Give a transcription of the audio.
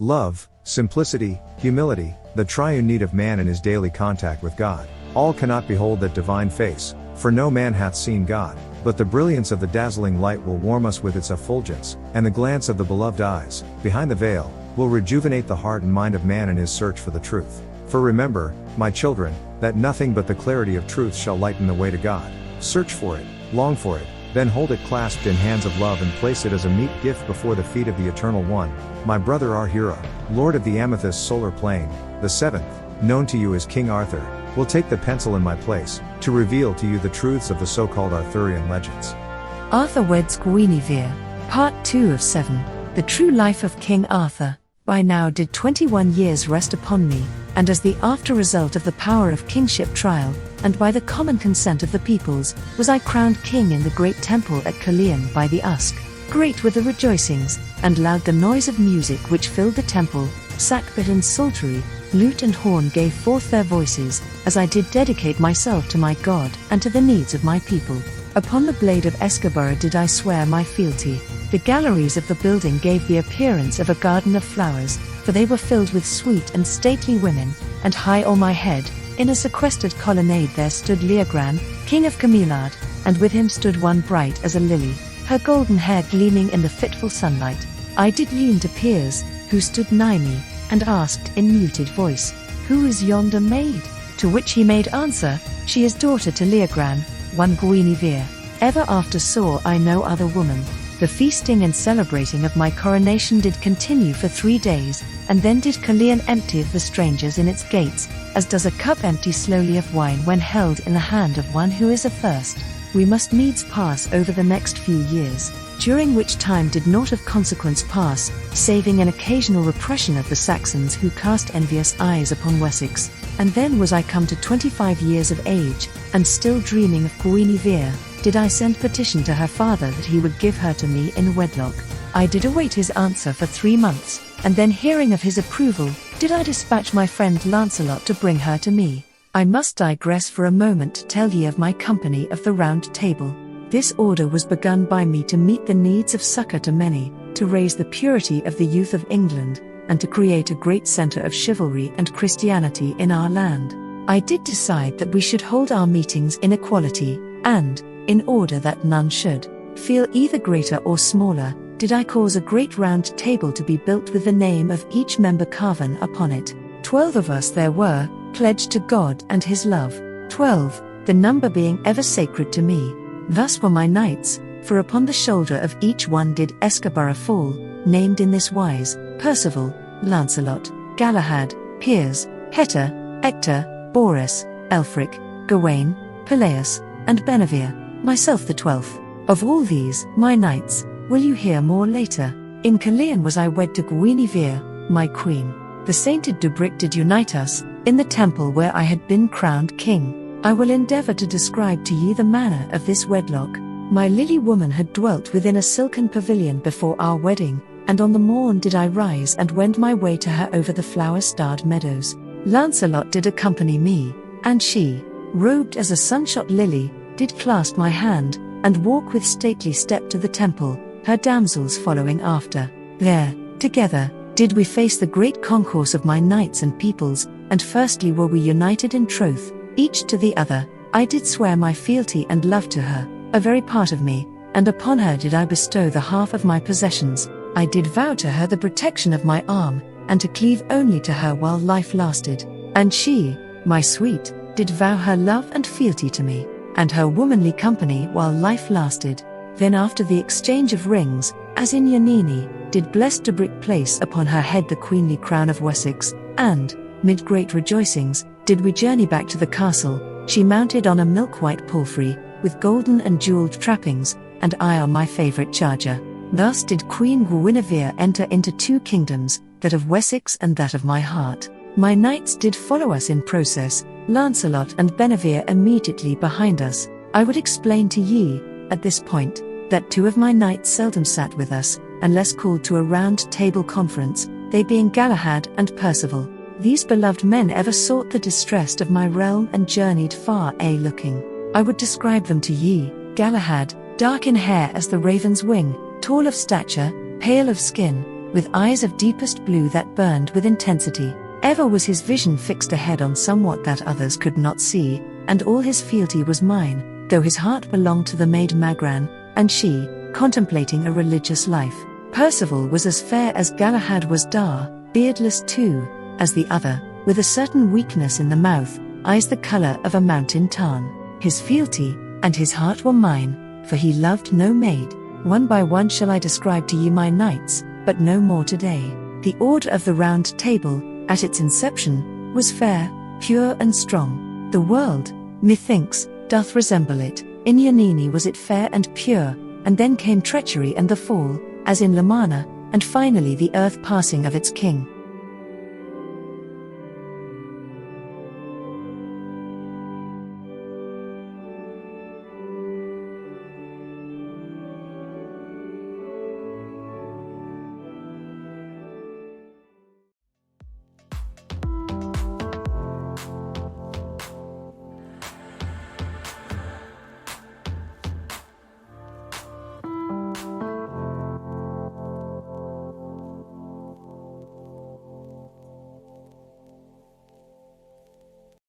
Love, simplicity, humility, the triune need of man in his daily contact with God. All cannot behold that divine face, for no man hath seen God, but the brilliance of the dazzling light will warm us with its effulgence, and the glance of the beloved eyes, behind the veil, will rejuvenate the heart and mind of man in his search for the truth. For remember, my children, that nothing but the clarity of truth shall lighten the way to God. Search for it, long for it, then hold it clasped in hands of love and place it as a meet gift before the feet of the Eternal One, my brother Arhura, Lord of the Amethyst solar plane, the seventh, known to you as King Arthur, will take the pencil in my place, to reveal to you the truths of the so-called Arthurian legends. Arthur weds GUINIVERE, Part 2 of 7, The True Life of King Arthur. By now did 21 years rest upon me, and as the after result of the power of kingship trial, and by the common consent of the peoples, was I crowned king in the great temple at Caerleon by the Usk. Great were the rejoicings, and loud the noise of music which filled the temple, sackbut and psaltery, lute and horn gave forth their voices, as I did dedicate myself to my God and to the needs of my people. Upon the blade of Escobar did I swear my fealty. The galleries of the building gave the appearance of a garden of flowers, for they were filled with sweet and stately women, and high o'er my head, in a sequestered colonnade there stood Leogran, king of Camelard, and with him stood one bright as a lily, her golden hair gleaming in the fitful sunlight. I did lean to Piers, who stood nigh me, and asked in muted voice, Who is yonder maid? To which he made answer, She is daughter to Leogran, one GUINIVERE. Ever after saw I no other woman. The feasting and celebrating of my coronation did continue for 3 days, and then did Caerleon empty of the strangers in its gates, as does a cup empty slowly of wine when held in the hand of one who is athirst. We must needs pass over the next few years, during which time did naught of consequence pass, saving an occasional repression of the Saxons who cast envious eyes upon Wessex. And then was I come to 25 years of age, and still dreaming of GUINIVERE, did I send petition to her father that he would give her to me in wedlock. I did await his answer for 3 months, and then hearing of his approval, did I dispatch my friend Lancelot to bring her to me. I must digress for a moment to tell ye of my company of the Round Table. This order was begun by me to meet the needs of succor to many, to raise the purity of the youth of England, and to create a great centre of chivalry and Christianity in our land. I did decide that we should hold our meetings in equality, and, in order that none should feel either greater or smaller, did I cause a great round table to be built with the name of each member carven upon it. 12 of us there were, pledged to God and his love. 12, the number being ever sacred to me. Thus were my knights, for upon the shoulder of each one did Escobar fall, named in this wise, Percival, Lancelot, Galahad, Piers, Hector, Ector, Boris, Elfric, Gawain, Peleus, and Benevere, myself the 12th. Of all these, my knights, will you hear more later. In Caerleon was I wed to GUINIVERE, my queen. The sainted Dubric did unite us, in the temple where I had been crowned king. I will endeavour to describe to ye the manner of this wedlock. My lily woman had dwelt within a silken pavilion before our wedding, and on the morn did I rise and wend my way to her over the flower-starred meadows. Lancelot did accompany me, and she, robed as a sunshot lily, did clasp my hand, and walk with stately step to the temple, her damsels following after. There, together, did we face the great concourse of my knights and peoples, and firstly were we united in troth, each to the other. I did swear my fealty and love to her, a very part of me, and upon her did I bestow the half of my possessions. I did vow to her the protection of my arm, and to cleave only to her while life lasted. And she, my sweet, did vow her love and fealty to me, and her womanly company while life lasted. Then after the exchange of rings, as in Yanini, did blessed Dubric place upon her head the queenly crown of Wessex, and, mid great rejoicings, did we journey back to the castle, she mounted on a milk-white palfrey, with golden and jewelled trappings, and I on my favourite charger. Thus did Queen GUINIVERE enter into 2 kingdoms, that of Wessex and that of my heart. My knights did follow us in process, Lancelot and Benevere immediately behind us. I would explain to ye, at this point, that 2 of my knights seldom sat with us, unless called to a round table conference, they being Galahad and Percival. These beloved men ever sought the distress of my realm and journeyed far a-looking. I would describe them to ye. Galahad, dark in hair as the raven's wing, tall of stature, pale of skin, with eyes of deepest blue that burned with intensity. Ever was his vision fixed ahead on somewhat that others could not see, and all his fealty was mine, though his heart belonged to the maid Magran, and she, contemplating a religious life. Percival was as fair as Galahad was dar, beardless too, as the other, with a certain weakness in the mouth, eyes the colour of a mountain tarn. His fealty, and his heart were mine, for he loved no maid. One by one shall I describe to ye my knights, but no more today. The order of the Round Table, at its inception, was fair, pure and strong. The world, methinks, doth resemble it. In Yanini was it fair and pure, and then came treachery and the fall, as in Lamana, and finally the earth passing of its king.